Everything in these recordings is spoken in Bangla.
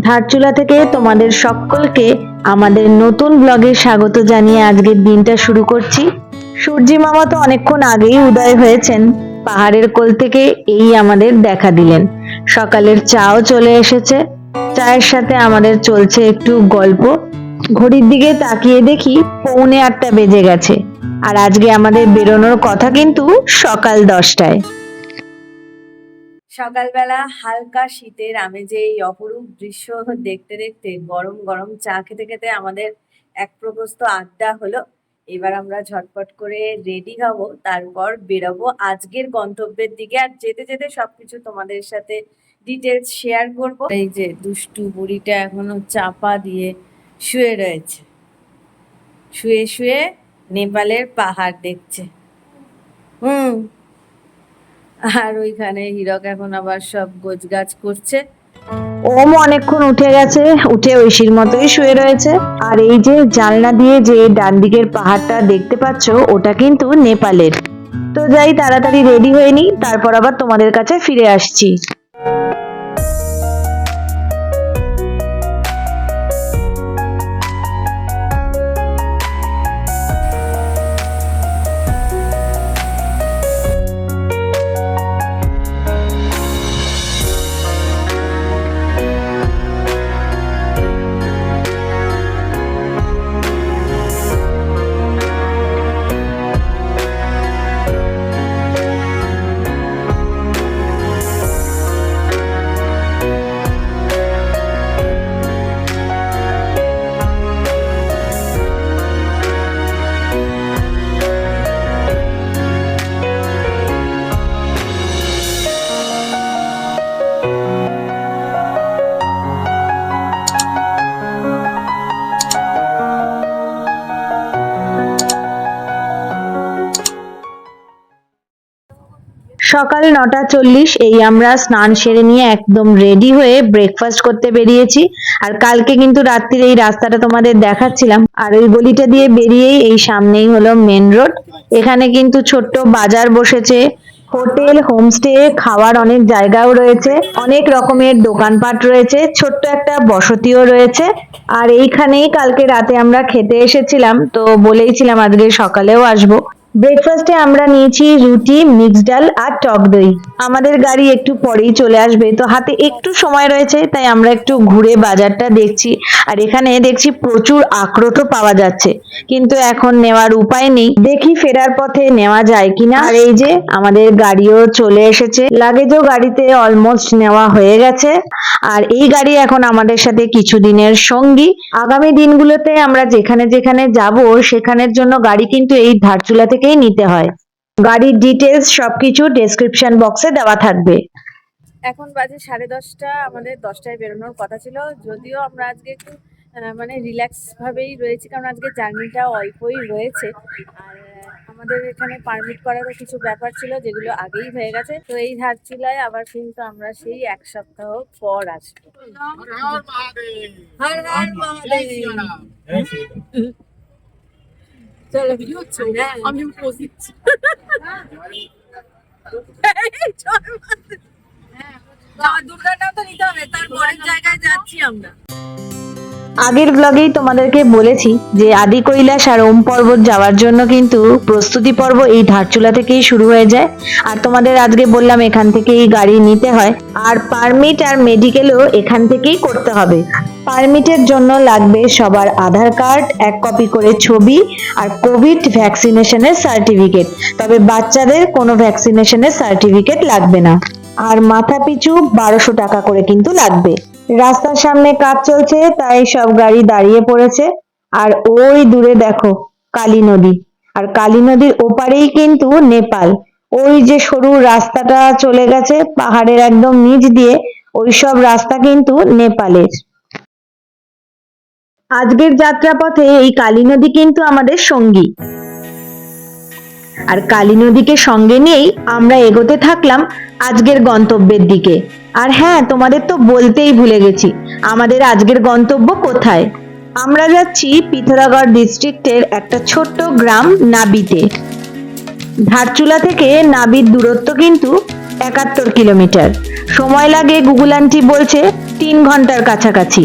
ধারচুলা থেকে তোমাদের সকলকে আমাদের নতুন ব্লগে স্বাগত জানিয়ে আজকের দিনটা শুরু করছি। সূর্যি মামা তো অনেকক্ষণ আগেই উদয় হয়েছেন, পাহাড়ের কোল থেকে এই আমাদের দেখা দিলেন। সকালের চাও চলে এসেছে, চায়ের সাথে আমাদের চলছে একটু গল্প। ঘড়ির দিকে তাকিয়ে দেখি 8:45 বেজে গেছে, আর আজকে আমাদের বেরোনোর কথা কিন্তু সকাল 10টায়। সকালবেলা হালকা শীতের আমেজে এই অপরূপ দৃশ্য দেখতে দেখতে গরম গরম চা খেতে খেতে আমাদের এক প্রকোষ্ঠ আড্ডা হলো। এবার আমরা ঝটপট করে রেডি হব, তারপর বেরোবো আজকের গন্তব্যের দিকে। আর যেতে যেতে সবকিছু তোমাদের সাথে ডিটেলস শেয়ার করব। এই যে দুষ্টু বুড়িটা এখনো চাপা দিয়ে শুয়ে রয়েছে, শুয়ে শুয়ে নেপালের পাহাড় দেখছে। আর ওইখানে হীরক এখন আবার সব গোছগাছ করছে। ওম অনেকক্ষণ উঠে গেছে, উঠে ঐশীর মতোই শুয়ে রয়েছে। আর এই যে জানলা দিয়ে যে ডান দিকের পাহাড়টা দেখতে পাচ্ছ, ওটা কিন্তু নেপালের। তো যাই তাড়াতাড়ি রেডি হয়ে নি, তারপর আবার তোমাদের কাছে ফিরে আসছি। সকাল 9:40 এই আমরা স্নান সেরে নিয়ে একদম রেডি হয়ে ব্রেকফাস্ট করতে বেরিয়েছি। আর কালকে কিন্তু রাত্রির এই রাস্তাটা তোমাদের দেখাচ্ছিলাম, আর ওই গলিটা দিয়ে বেরিয়েই এই সামনেই হলো মেন রোড। এখানে কিন্তু ছোট্ট বাজার বসেছে, হোটেল, হোমস্টে, খাওয়ার অনেক জায়গাও রয়েছে, অনেক রকমের দোকানপাট রয়েছে, ছোট্ট একটা বসতিও রয়েছে। আর এইখানেই কালকে রাতে আমরা খেতে এসেছিলাম, তো বলেইছিলাম আজকে সকালেও আসবো। ব্রেকফাস্টে আমরা নিয়েছি রুটি, মিক্স ডাল আর টক দই। আমাদের গাড়ি একটু পরেই চলে আসবে, তো হাতে একটু সময় রয়েছে, তাই আমরা একটু ঘুরে বাজারটা দেখছি। আর এখানে দেখছি প্রচুর আখরোটও পাওয়া যাচ্ছে, কিন্তু এখন নেওয়ার উপায় নেই, দেখি ফেরার পথে নেওয়া যায় কিনা। আর এই যে আমাদের গাড়িও চলে এসেছে, লাগেজও গাড়িতে অলমোস্ট নেওয়া হয়ে গেছে। আর এই গাড়ি এখন আমাদের সাথে কিছুদিনের সঙ্গী। আগামী দিনগুলোতে আমরা যেখানে যেখানে যাব সেখানের জন্য গাড়ি কিন্তু এই ধারচুলা থেকেই নিতে হয়। গাড়ির ডিটেলস সবকিছু ডেসক্রিপশন বক্সে দেওয়া থাকবে। এখন বাজে 10:30, আমাদের 10টায় বেরোনোর কথা ছিল। যদিও আমরা আজকে একটু মানে রিল্যাক্স ভাবেই রয়েছি, কারণ আজকে জার্নিটা অল্পই রয়েছে। আর আমাদের এখানে পারমিট করারও কিছু ব্যাপার ছিল, যেগুলো আগেই হয়ে গেছে। তো এই ধারচুলায় আবার কিন্তু আমরা সেই 1 সপ্তাহ পর আসবো। হর হর মহাদেব। চলো ভিডিও হচ্ছে, আমি পোজ দিচ্ছি। দুর্গাটাও তো নিতে হবে, তার পরের জায়গায় যাচ্ছি আমরা। আগের ব্লগেই তোমাদেরকে বলেছি যে আদি কৈলাস আর ওম পর্বত যাওয়ার জন্য কিন্তু প্রস্তুতি পর্ব এই ধারচুলা থেকেই শুরু হয়ে যায়। আর তোমাদের আজকে বললাম এখান থেকেই গাড়ি নিতে হয়, আর পারমিট আর মেডিকেলও এখান থেকেই করতে হবে। পারমিটের জন্য লাগবে সবার আধার কার্ড, 1 কপি করে ছবি, আর কোভিড ভ্যাকসিনেশনের সার্টিফিকেট। তবে বাচ্চাদের কোনো ভ্যাকসিনেশনের সার্টিফিকেট লাগবে না। আর মাথা পিছু 1200 টাকা করে কিন্তু লাগবে। রাস্তার সামনে কাজ চলছে, তাই সব গাড়ি দাঁড়িয়ে পড়েছে। আর ওই দূরে দেখো কালী নদী, আর কালী নদীর ওপারেই কিন্তু নেপাল। ওই যে সরু রাস্তাটা চলে গেছে পাহাড়ের একদম নিচ দিয়ে, ওই সব রাস্তা কিন্তু নেপালের। আজকের যাত্রাপথে এই কালী নদী কিন্তু আমাদের সঙ্গী। আর কালী নদীকে সঙ্গে নিয়েই আমরা এগোতে থাকলাম আজকের গন্তব্যের দিকে। আর হ্যাঁ, তোমাদের তো বলতেই ভুলে গেছি আমাদের আজকের গন্তব্য কোথায়। আমরা যাচ্ছি পিথোরাগড় ডিস্ট্রিক্টের একটা ছোট্ট গ্রাম নাবিতে। ধারচুলা থেকে নাবির দূরত্ব কিন্তু 71 কিলোমিটার। সময় লাগে গুগল আন্টি বলছে 3 ঘন্টার কাছাকাছি,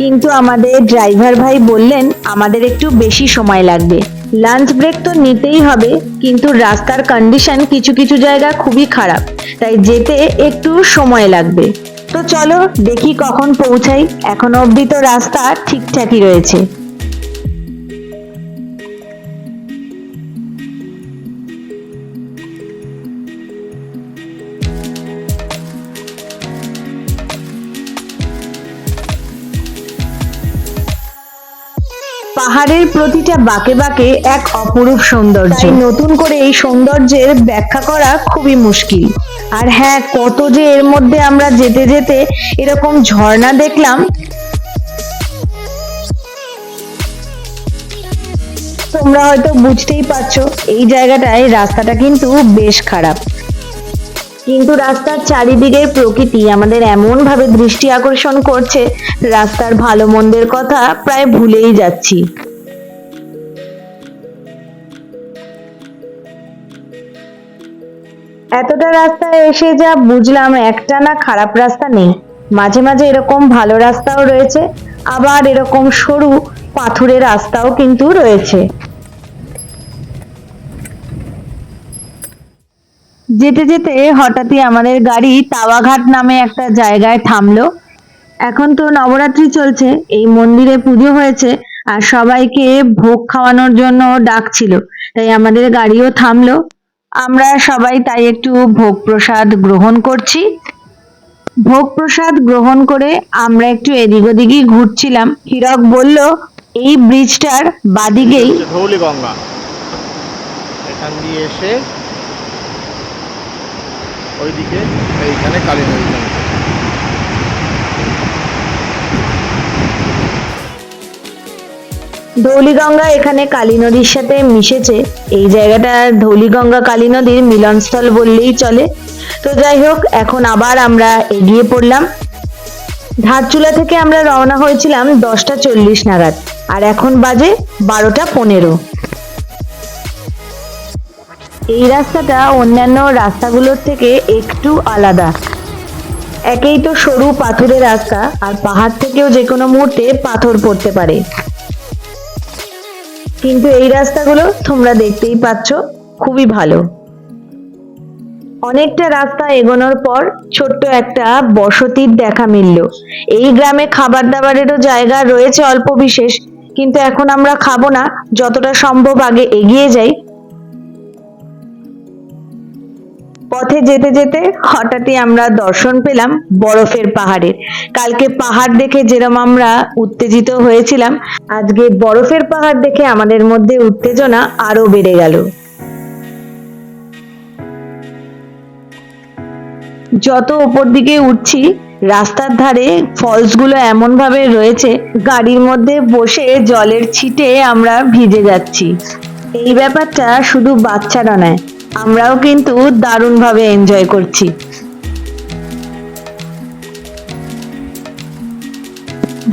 কিন্তু আমাদের ড্রাইভার ভাই বললেন আমাদের একটু বেশি সময় লাগবে। লাঞ্চ ব্রেক তো নিতেই হবে, কিন্তু রাস্তার কন্ডিশন কিছু কিছু জায়গা খুবই খারাপ, তাই যেতে একটু সময় লাগবে। তো চলো দেখি কখন পৌঁছাই, এখনো অবধি তো রাস্তা ঠিকঠাকই রয়েছে। পাহাড়ের প্রতিটা বাঁকে বাঁকে এক অপরূপ সৌন্দর্য, নতুন করে এই সৌন্দর্যের ব্যাখ্যা করা খুবই মুশকিল। আর হ্যাঁ, কত যে এর মধ্যে আমরা যেতে যেতে এরকম ঝর্ণা দেখলাম, তোমরা হয়তো বুঝতেই পারছো এই জায়গাটায় রাস্তাটা কিন্তু বেশ খারাপ, কিন্তু রাস্তার চারিদিকের প্রকৃতি আমাদের এমন ভাবে দৃষ্টি আকর্ষণ করছে, রাস্তার ভালো মন্দের কথা প্রায় ভুলেই যাচ্ছি। এতটা রাস্তায় এসে যা বুঝলাম, একটা না খারাপ রাস্তা নেই, মাঝে মাঝে এরকম ভালো রাস্তাও রয়েছে, আবার এরকম সরু পাথুরে রাস্তাও কিন্তু রয়েছে। যেতে যেতে হঠাৎই আমাদের গাড়ি তাওয়াঘাট নামে একটা জায়গায় থামলো। এখন তো নবরাত্রি চলছে, এই মন্দিরে পুজো হয়েছে আর সবাইকে ভোগ খাওয়ানোর জন্য ডাকছিল, তাই আমাদের গাড়িও থামলো। আমরা সবাই তাই একটু ভোগ প্রসাদ গ্রহণ করছি। ভোগ প্রসাদ গ্রহণ করে আমরা একটু এদিক ওদিকই ঘুরছিলাম। হীরক বলল এই ব্রিজটার বাদিকেই ধৌলিগঙ্গা, এখান দিয়ে এসে ওইদিকে এইখানে কালী নদী। ধৌলিগঙ্গা এখানে কালী নদীর সাথে মিশেছে, এই জায়গাটা ধৌলিগঙ্গা কালী নদীর মিলনস্থল বললেই চলে। তো যাই হোক, এখন আবার আমরা এগিয়ে পড়লাম। ধারচুলা থেকে আমরা রওনা হয়েছিলাম 10টা 40 নাগাদ, আর এখন বাজে 12টা 15। এই রাস্তাটা অন্যান্য রাস্তাগুলোর থেকে একটু আলাদা, একেই তো সরু পাথুরে রাস্তা, আর পাহাড় থেকেও যে কোনো মুহূর্তে পাথর পড়তে পারে, কিন্তু এই রাস্তাগুলো তোমরা দেখতেই পাচ্ছ খুবই ভালো। অনেকটা রাস্তা এগোনোর পর ছোট্ট একটা বসতির দেখা মিলল। এই গ্রামে খাবার দাবারেরও জায়গা রয়েছে অল্প বিশেষ, কিন্তু এখন আমরা খাবো না, যতটা সম্ভব আগে এগিয়ে যাই। পথে যেতে যেতে হঠাৎই আমরা দর্শন পেলাম বরফের পাহাড়ের। কালকে পাহাড় দেখে যেরকম আমরা উত্তেজিত হয়েছিলাম, আজকে বরফের পাহাড় দেখে আমাদের মধ্যে উত্তেজনা আরো বেড়ে গেল। যত উপর দিকে উঠছি, রাস্তার ধারে ফলস গুলো এমন ভাবে রয়েছে, গাড়ির মধ্যে বসে জলের ছিটে আমরা ভিজে যাচ্ছি। এই ব্যাপারটা শুধু বাচ্চারা নয়, আমরাও কিন্তু দারুণ ভাবে এনজয় করছি।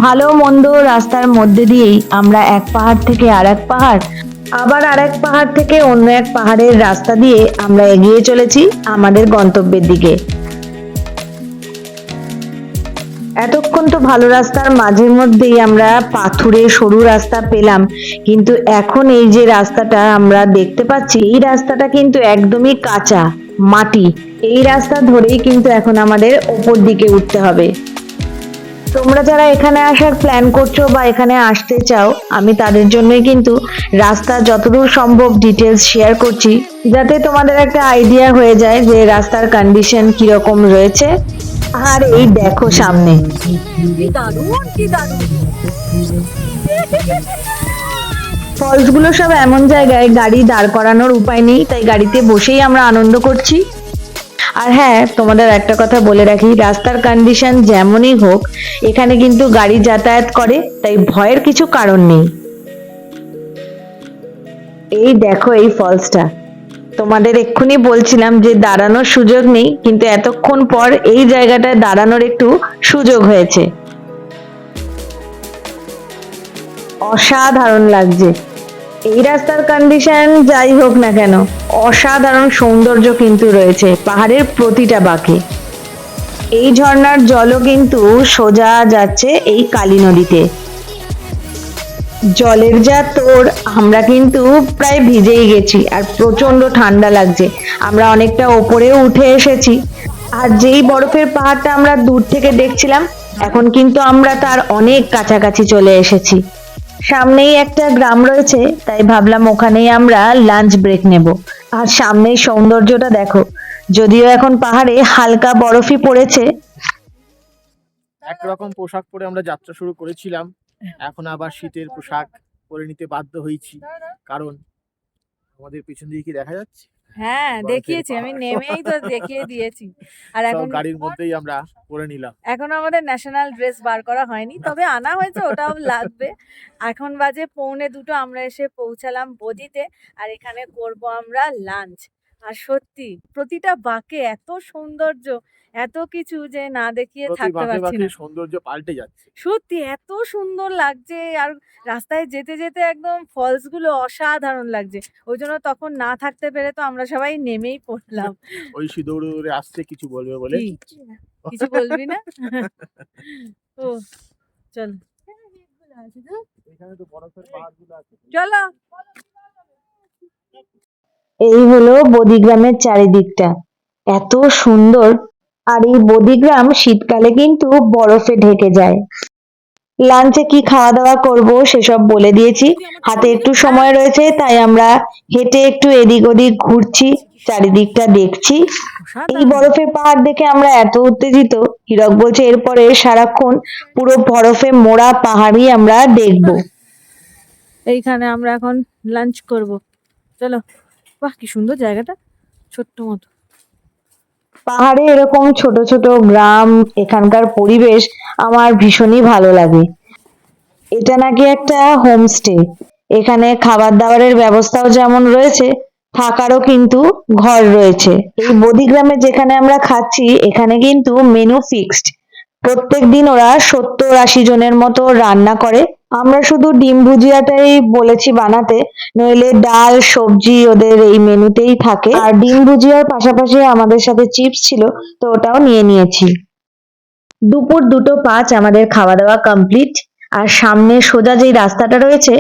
ভালো মন্দ রাস্তার মধ্যে দিয়েই আমরা এক পাহাড় থেকে আরেক পাহাড়, আবার আরেক পাহাড় থেকে অন্য এক পাহাড়ের রাস্তা দিয়ে আমরা এগিয়ে চলেছি আমাদের গন্তব্যের দিকে। এতক্ষণ তো ভালো রাস্তার মাঝে মধ্যেই আমরা পাথুরে সরু রাস্তা পেলাম, কিন্তু এখন এই যে রাস্তাটা আমরা দেখতে পাচ্ছি, এই রাস্তাটা কিন্তু একদমই কাঁচা মাটি। এই রাস্তা ধরেই কিন্তু এখন আমাদের ওপর দিকে উঠতে হবে। তোমরা যারা এখানে আসার প্ল্যান করছো বা এখানে আসতে চাও, আমি তাদের জন্যই কিন্তু রাস্তা যতদূর সম্ভব ডিটেলস শেয়ার করছি, যাতে তোমাদের একটা আইডিয়া হয়ে যায় যে রাস্তার কন্ডিশন কিরকম রয়েছে। আর এই দেখো সামনে ফলস গুলো সব এমন জায়গায় গাড়ি দাঁড় করানোর উপায় নেই, তাই গাড়িতে বসেই আমরা আনন্দ করছি। আর হ্যাঁ, তোমাদের একটা কথা বলে রাখি, রাস্তার কন্ডিশন যেমনই হোক, এখানে কিন্তু গাড়ি যাতায়াত করে, তাই ভয়ের কিছু কারণ নেই। এই দেখো এই ফলসটা, তোমাদের এক্ষুনি বলছিলাম যে দাঁড়ানোর সুযোগ নেই, কিন্তু এতক্ষণ পর এই জায়গাটায় দাঁড়ানোর একটু সুযোগ হয়েছে। অসাধারণ লাগছে। এই রাস্তার কন্ডিশন যাই হোক না কেন, অসাধারণ সৌন্দর্য কিন্তু রয়েছে পাহাড়ের প্রতিটা বাঁকে। এই ঝর্ণার জলও কিন্তু সোজা যাচ্ছে এই কালী নদীতে। জলের যা তোড়, আমরা কিন্তু প্রায় ভিজেই গেছি আর প্রচন্ড ঠান্ডা লাগছে। আমরা অনেকটা ওপরেও উঠে এসেছি, আর যেই বরফের পাহাড়টা আমরা দূর থেকে দেখছিলাম, এখন কিন্তু আমরা তার অনেক কাছাকাছি চলে এসেছি। সামনেই একটা গ্রাম রয়েছে, তাই ভাবলাম ওখানেই আমরা লাঞ্চ ব্রেক নেব। আর সামনেই সৌন্দর্যটা দেখো, যদিও এখন পাহাড়ে হালকা বরফই পড়েছে। একরকম পোশাক পরে আমরা যাত্রা শুরু করেছিলাম, এখন আবার শীতের পোশাক পরে নিতে বাধ্য হয়েছি, কারণ আমাদের পিছন দিকে কি দেখা যাচ্ছে? হ্যাঁ বরফের দেখিয়েছি, আমি পাহাড়। নেমেই তো দেখিয়ে দিয়েছি। আর সব এখন গাড়ির মধ্যেই আমরা পরে নিলাম। এখনো আমাদের ন্যাশনাল ড্রেস বার করা হয়নি, তবে আনা হয়েছে, ওটাও লাগবে। এখন বাজে 1:45, আমরা এসে পৌঁছালাম বদিতে, আর এখানে করব আমরা লাঞ্চ। আর সত্যি প্রতিটা বাঁকে এত সৌন্দর্য, এত কিছু যে না দেখিয়ে প্রতি থাকতে বাঁকে পারছি বাঁকে না। সৌন্দর্য পাল্টে যাচ্ছে। সত্যি এত সুন্দর লাগছে, আর রাস্তায় যেতে যেতে একদম ফলস গুলো অসাধারণ লাগছে। ওই জন্য তখন না থাকতে পেরে তো আমরা সবাই নেমেই পড়লাম। ঐশী দৌড়ে দৌড়ে আসছে কিছু বলবে বলে। কি? কিছু বলবি না? ও চল, এখানে তো বরফের পাহাড়গুলো আছে। চলো। এই হলো বদিগ্রামের চারিদিকটা, এত সুন্দর। আর এই বদিগ্রাম শীতকালে কিন্তু বরফে ঢেকে যায়। লাঞ্চে কি খাওয়া দাওয়া করব সেসব বলে দিয়েছি। হাতে একটু সময় রয়েছে, তাই আমরা হেঁটে একটু এদিক ওদিক ঘুরছি, চারিদিকটা দেখছি। এই অসাধারণ। বরফের পাহাড় দেখে আমরা এত উত্তেজিত, হীরক বলছে এরপরে সারাক্ষণ পুরো বরফে মোড়া পাহাড়ই আমরা দেখবো। এইখানে আমরা এখন লাঞ্চ করব, চলো। বাহ কি সুন্দর জায়গাটা, ছোট্ট মতো। পাহাড়ে এরকম ছোট ছোট গ্রাম, এখানকার পরিবেশ আমার ভীষণই ভালো লাগে। এটা নাকি একটা হোমস্টে, এখানে খাবার দাবারের ব্যবস্থাও যেমন রয়েছে, থাকারও কিন্তু ঘর রয়েছে। এই বদিগ্রামে যেখানে আমরা খাচ্ছি, এখানে কিন্তু মেনু ফিক্সড। প্রত্যেক দিন ওরা 70-80 জনের মতো রান্না করে। আমরা শুধু ডিম ভুজিয়াটাই বলেছি বানাতে, নইলে ডাল সবজি ওদের এই মেনুতেই থাকে। আর ডিম ভুজিয়ার পাশাপাশি আমাদের সাথে চিপস ছিল, তো ওটাও নিয়ে নিয়েছি। দুপুর 2:05 আমাদের খাওয়া দাওয়া কমপ্লিট। আর সামনে সোজা যেই রাস্তাটা রয়েছে,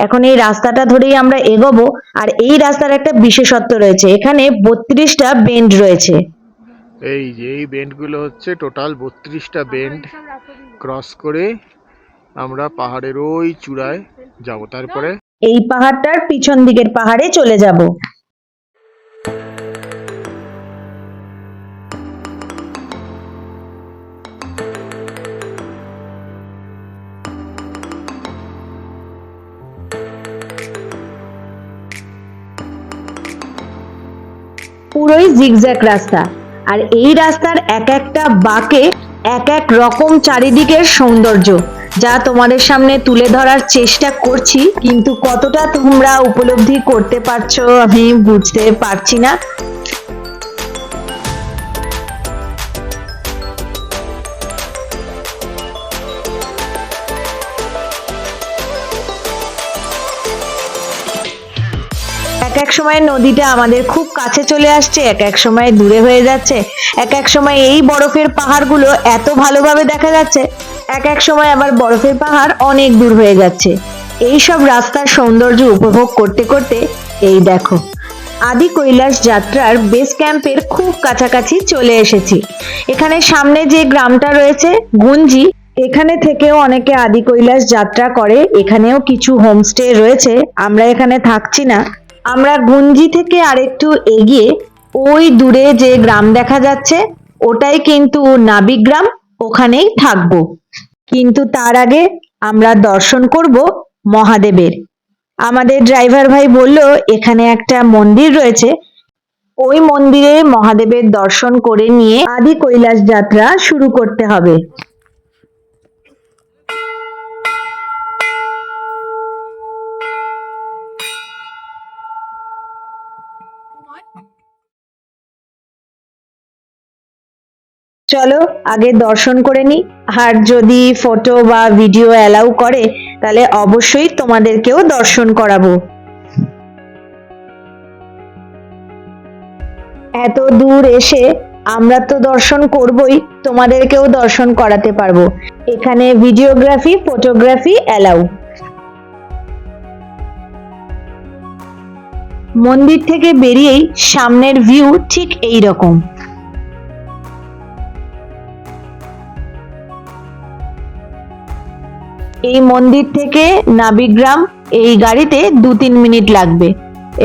এখন এই রাস্তাটা ধরেই আমরা এগোবো। আর এই রাস্তার একটা বিশেষত্ব রয়েছে, এখানে 32টা বেন্ড রয়েছে। এই যে এই বেন্ডগুলো হচ্ছে টোটাল 32টা বেন্ড ক্রস করে আমরা পাহাড়ের ওই চূড়ায় যাব, তারপরে এই পাহাড়টার পিছন দিকের পাহাড়ে চলে যাব। পুরোই জিগজ্যাগ রাস্তা, আর এই রাস্তার এক একটা বাঁকে এক এক রকম চারিদিকের সৌন্দর্য, যা তোমাদের সামনে তুলে ধরার চেষ্টা করছি, কিন্তু কতটা তোমরা উপলব্ধি করতে পারছো আমি বুঝতে পারছি না। এক এক সময় নদীটা আমাদের খুব কাছে চলে আসছে, এক এক সময় দূরে হয়ে যাচ্ছে, এক এক সময় এই বরফের পাহাড়গুলো এত ভালোভাবে দেখা যাচ্ছে, এক এক সময় আবার বরফের পাহাড় অনেক দূর হয়ে যাচ্ছে। এই সব রাস্তার সৌন্দর্য উপভোগ করতে করতে এই দেখো, আদি কৈলাস যাত্রার বেস ক্যাম্পের খুব কাছাকাছি চলে এসেছি। এখানে সামনে যে গ্রামটা রয়েছে গুঞ্জি, এখানে থেকেও অনেকে আদি কৈলাস যাত্রা করে। এখানেও কিছু হোমস্টে রয়েছে, আমরা এখানে থাকছি না। আমরা গুঞ্জি থেকে আরেকটু এগিয়ে ওই দূরে যে গ্রাম দেখা যাচ্ছে, ওটাই কিন্তু নাবিক গ্রাম, ওখানেই থাকবো। কিন্তু তার আগে আমরা দর্শন করব মহাদেবের। আমাদের ড্রাইভার ভাই বলল এখানে একটা মন্দির রয়েছে, ওই মন্দিরে মহাদেবের দর্শন করে নিয়ে আদি কৈলাস যাত্রা শুরু করতে হবে। চলো আগে দর্শন করে নি, আর যদি ফটো বা ভিডিও অ্যালাউ করে তাহলে অবশ্যই তোমাদেরকেও দর্শন করাবো। এত দূর এসে আমরা তো দর্শন করবই, তোমাদেরকেও দর্শন করাতে পারবো। এখানে ভিডিওগ্রাফি, ফটোগ্রাফি অ্যালাউ। মন্দির থেকে বেরিয়েই সামনের ভিউ ঠিক এই রকম। এই মন্দির থেকে নাবিগ্রাম এই গাড়িতে 2-3 মিনিট লাগবে।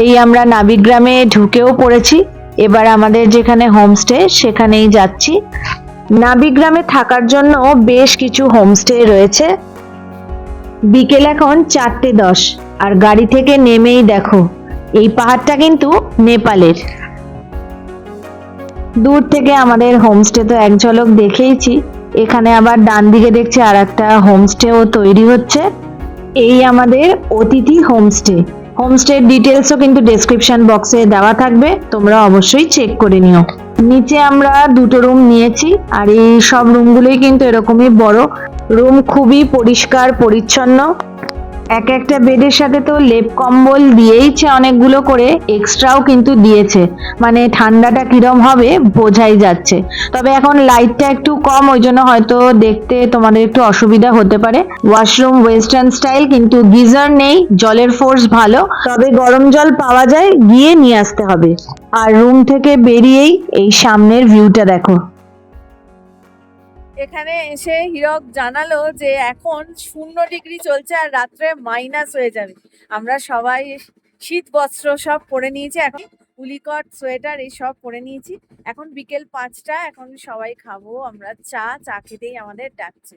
এই আমরা নাবিগ্রামে ঢুকেও পড়েছি। এবার আমাদের যেখানে হোমস্টে সেখানেই যাচ্ছি। নাবিগ্রামে থাকার জন্য বেশ কিছু হোমস্টে রয়েছে। বিকেল এখন 4:10 আর গাড়ি থেকে নেমেই দেখো এই পাহাড়টা কিন্তু নেপালের। দূর থেকে আমাদের হোমস্টে তো এক ঝলক দেখেইছি। এখানে আবার ডান দিকে দেখছি আর একটা হোমস্টেও তৈরি হচ্ছে। এই আমাদের অতিথি হোমস্টে। হোমস্টের ডিটেলসও কিন্তু ডেসক্রিপশন বক্সে দেওয়া থাকবে, তোমরা অবশ্যই চেক করে নিও। নিচে আমরা 2টো রুম নিয়েছি আর এই সব রুমগুলোই কিন্তু এরকমই বড়। রুম খুবই পরিষ্কার পরিচ্ছন্ন। এক একটা বেডের সাথে তো লেপ কম্বল দিয়েইছে অনেকগুলো করে, এক্সট্রাও কিন্তু দিয়েছে, মানে ঠান্ডাটা কিরম হবে বোঝাই যাচ্ছে। তবে এখন লাইটটা একটু কম, ওই জন্য হয়তো দেখতে তোমাদের একটু অসুবিধা হতে পারে। ওয়াশরুম ওয়েস্টার্ন স্টাইল, কিন্তু গিজার নেই, জলের ফোর্স ভালো, তবে গরম জল পাওয়া যায়, গিয়ে নিয়ে আসতে হবে। আর রুম থেকে বেরিয়েই এই সামনের ভিউটা দেখো। এখানে এসে হীরক জানালো যে এখন 0 ডিগ্রি চলছে আর রাত্রে মাইনাস হয়ে যাবে। আমরা সবাই শীত বস্ত্র সব পরে নিয়েছি, এখন উলিকট সোয়েটার এই সব পরে নিয়েছি। এখন বিকেল 5টা, এখন সবাই খাবো আমরা চা খেতেই আমাদের ডাকছে।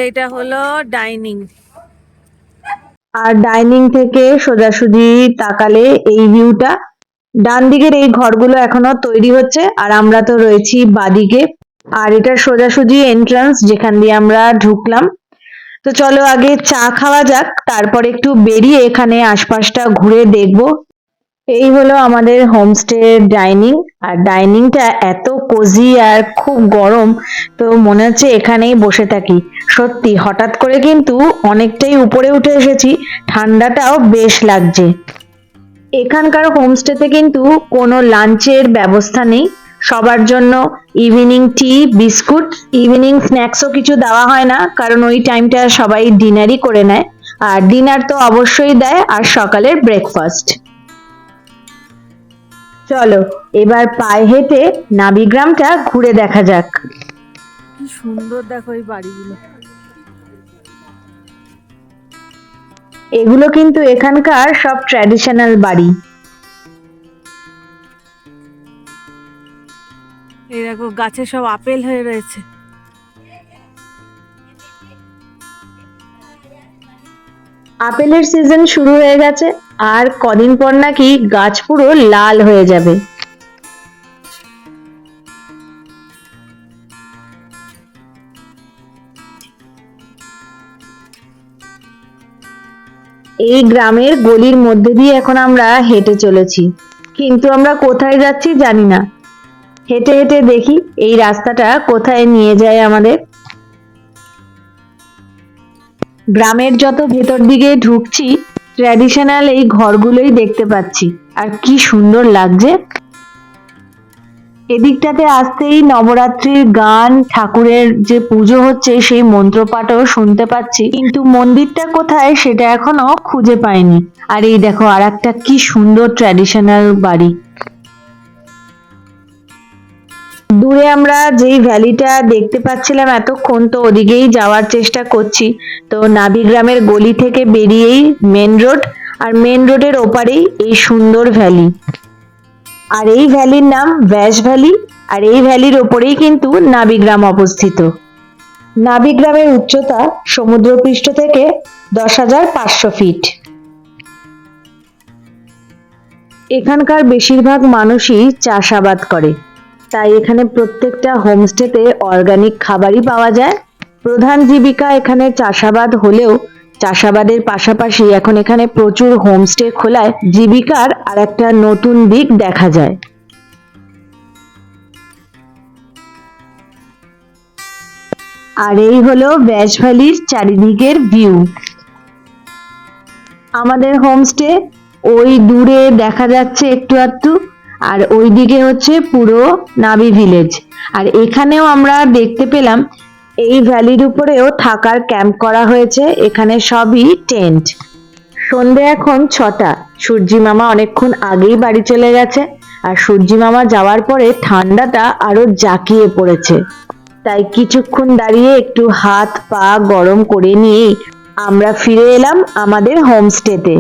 এইটা হলো ডাইনিং। আর ডাইনিং থেকে সোজাসুজি তাকালে এই ভিউটা। ডান দিকের এই ঘরগুলো এখনো তৈরি হচ্ছে আর আমরা তো রয়েছি বাদিকে। আর এটা সোজাসুজি এন্ট্রান্স যেখান দিয়ে আমরা ঢুকলাম। তো চলো আগে চা খাওয়া যাক, তারপর একটু বেরিয়ে এখানে আশপাশটা ঘুরে দেখবো। এই হলো আমাদের হোমস্টে ডাইনিং। আর ডাইনিংটা এত কোজি আর খুব গরম, তো মনে হচ্ছে এখানেই বসে থাকি। সত্যি হঠাৎ করে কিন্তু অনেকটাই উপরে উঠে এসেছি, ঠান্ডাটাও বেশ লাগছে। এখানকার হোমস্টেতে কিন্তু কোনো লাঞ্চের ব্যবস্থা নেই। সবার জন্য ইভিনিং টি, বিস্কুট, ইভিনিং স্ন্যাক্সও কিছু দেওয়া হয় না, কারণ ওই টাইমটা সবাই ডিনারই করে নেয়। আর ডিনার তো অবশ্যই দেয়, আর সকালের ব্রেকফাস্ট। চলো এবার পায়ে হেঁটে নাবিগ্রামটা ঘুরে দেখা যাক। কি সুন্দর দেখো এই বাড়িগুলো। এগুলো কিন্তু এখানকার সব ট্র্যাডিশনাল বাড়ি। এই দেখো গাছে সব আপেল হয়ে রয়েছে। আপেলের সিজন শুরু হয়ে গেছে, আর কদিন পর নাকি গাছ পুরো লাল হয়ে যাবে। এই গ্রামের গলির মধ্যে দিয়ে এখন আমরা হেঁটে চলেছি, কিন্তু আমরা কোথায় যাচ্ছি জানি না। হেঁটে হেঁটে দেখি এই রাস্তাটা কোথায় নিয়ে যায় আমাদের। গ্রামের যত ভেতর দিকে ঢুকছি ট্র্যাডিশনাল এই ঘরগুলোই দেখতে পাচ্ছি, আর কি সুন্দর লাগছে। এদিকটাতে আসতেই নবরাত্রির গান, ঠাকুরের যে পুজো হচ্ছে সেই মন্ত্রপাঠও শুনতে পাচ্ছি, কিন্তু মন্দিরটা কোথায় সেটা এখনো খুঁজে পাইনি। আর এই দেখো আর একটা কি সুন্দর ট্র্যাডিশনাল বাড়ি। দূরে আমরা যেই ভ্যালিটা দেখতে পাচ্ছিলাম এতক্ষণ, তো ওদিকেই যাওয়ার চেষ্টা করছি। তো নাবিগ্রামের গলি থেকে বেরিয়েই মেন রোড, আর মেন রোডের ওপারেই এই সুন্দর ভ্যালি। আর এই ভ্যালির নাম ব্যাস ভ্যালি, আর এই ভ্যালির ওপরেই কিন্তু নাবিগ্রাম অবস্থিত। নাবিগ্রামের উচ্চতা সমুদ্রপৃষ্ঠ থেকে 10,500 ফিট। এখানকার বেশিরভাগ মানুষই চাষাবাদ করে, তাই এখানে প্রত্যেকটা হোমস্টেতে অর্গানিক খাবারই পাওয়া যায়। প্রধান জীবিকা এখানে চাষাবাদ হলেও চাষাবাদের পাশাপাশি এখন এখানে প্রচুর হোমস্টে খোলায় জীবিকার আর একটা নতুন দিক দেখা যায়। আর এই হলো ব্যাস ভ্যালির চারিদিকের ভিউ। আমাদের হোমস্টে ওই দূরে দেখা যাচ্ছে একটু আধটু, আর ওইদিকে হচ্ছে পুরো নাবি ভিলেজ। আর এখানেও আমরা দেখতে পেলাম এই ভ্যালির উপরেও থাকার ক্যাম্প করা হয়েছে, এখানে সবই টেন্ট। সন্ধে এখন 6টা, সূর্যি মামা অনেকক্ষণ আগেই বাড়ি চলে গেছে, আর সূর্যি মামা যাওয়ার পরে ঠান্ডাটা আরো জাঁকিয়ে পড়েছে। তাই কিছুক্ষণ দাঁড়িয়ে একটু হাত পা গরম করে নিয়েই আমরা ফিরে এলাম আমাদের হোমস্টেতে।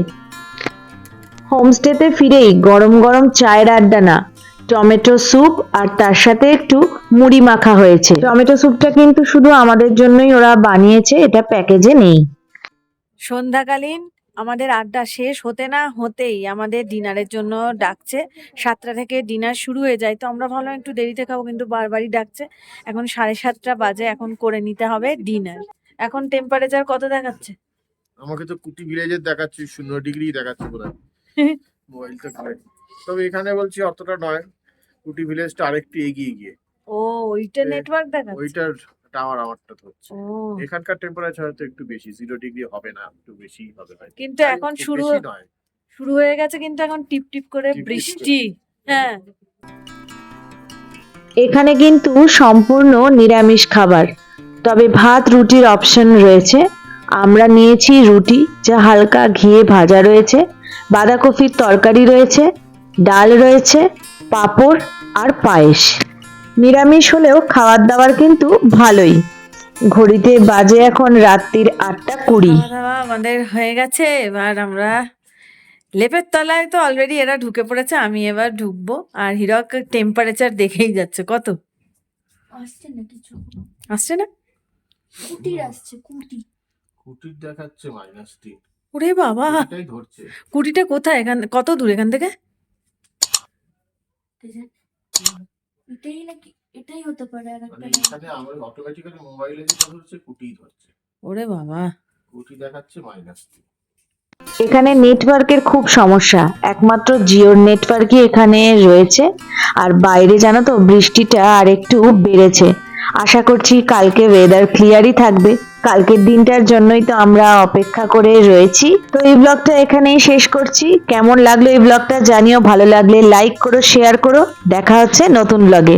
হোমস্টেতে ফিরেই গরম গরম চায়ের আড্ডা না, টমেটো স্যুপ আর তার সাথে একটু মুড়ি মাখা হয়েছে। টমেটো স্যুপটা কিন্তু শুধু আমাদের জন্যই ওরা বানিয়েছে, এটা প্যাকেজে নেই। সন্ধ্যাকালীন আমাদের আড্ডা শেষ হতে না হতেই আমাদের ডিনারের জন্য ডাকছে। 7টা থেকে ডিনার শুরু হয়ে যায়, তো আমরা ভাবলাম একটু দেরিতে খাবো, কিন্তু বারবারই ডাকছে। এখন 7:30 বাজে, এখন করে নিতে হবে ডিনার। এখন টেম্পারেচার কত দেখাচ্ছে? আমাকে তো কুটি ভিলেজের দেখাচ্ছে 0 ডিগ্রি দেখাচ্ছে বোধহয় মোবাইলটা করে। তবে এখানে বলছি অতটা নয়, কুটি ভিলেজটা আরেকটু এগিয়ে গিয়ে ও, ওইটা নেটওয়ার্ক দেখাচ্ছে। ওইটার টাওয়ার আমারটা ধরছে। ও, এখানকার টেম্পারেচার হয়তো একটু বেশি, 0 ডিগ্রি হবে না, একটু বেশি হবে হয়তো। কিন্তু এখন খুব শুরু বেশি নয়। শুরু হয়ে গেছে, কিন্তু এখন টিপ টিপ করে টিপ টিপ বৃষ্টি। হ্যাঁ, এখানে কিন্তু সম্পূর্ণ নিরামিষ খাবার, তবে ভাত রুটির অপশন রয়েছে। আমরা নিয়েছি রুটি, যা হালকা ঘিয়ে ভাজা রয়েছে, বাঁধাকপির তরকারি রয়েছে, ডাল রয়েছে, পাঁপড় আর পায়েস। নিরামিষ হলেও খাবার দাবার কিন্তু ভালোই। ঘড়িতে বাজে এখন রাত্রির 8:20। খাওয়া দাওয়া আমাদের হয়ে গেছে। এবার আমরা লেপের তলায় তো অলরেডি এরা ঢুকে পড়েছে, আমি এবার ঢুকবো। আর হিরক টেম্পারেচার দেখেই যাচ্ছে। কত আসছে না কিছু, আসছে? না, কুটির আসছে কুটি। কুটির দেখাচ্ছে -3। ওরে বাবা, এটাই ধরছে। কুটিটা কোথায়? কত দূর এখান থেকে? এটাই নাকি, এটাই হতে পারে। আর একটা মানে এখানে আমার অটোমেটিক্যালি মোবাইলে যেটা ধরছে কুটিই ধরছে। ওরে বাবা, কুটি দেখাচ্ছে -3। এখানে নেটওয়ার্কের খুব সমস্যা, একমাত্র জিওর নেটওয়ার্কই এখানে রয়েছে। আর বাইরে জানো তো বৃষ্টিটা আর একটু বেড়েছে। আশা করছি কালকে ওয়েদার ক্লিয়ারই থাকবে। কালকের দিনটার জন্যই তো আমরা অপেক্ষা করে রয়েছি। তো এই ব্লগটা এখানেই শেষ করছি। কেমন লাগলো এই ব্লগটা জানিও, ভালো লাগলে লাইক করো, শেয়ার করো। দেখা হচ্ছে নতুন ব্লগে।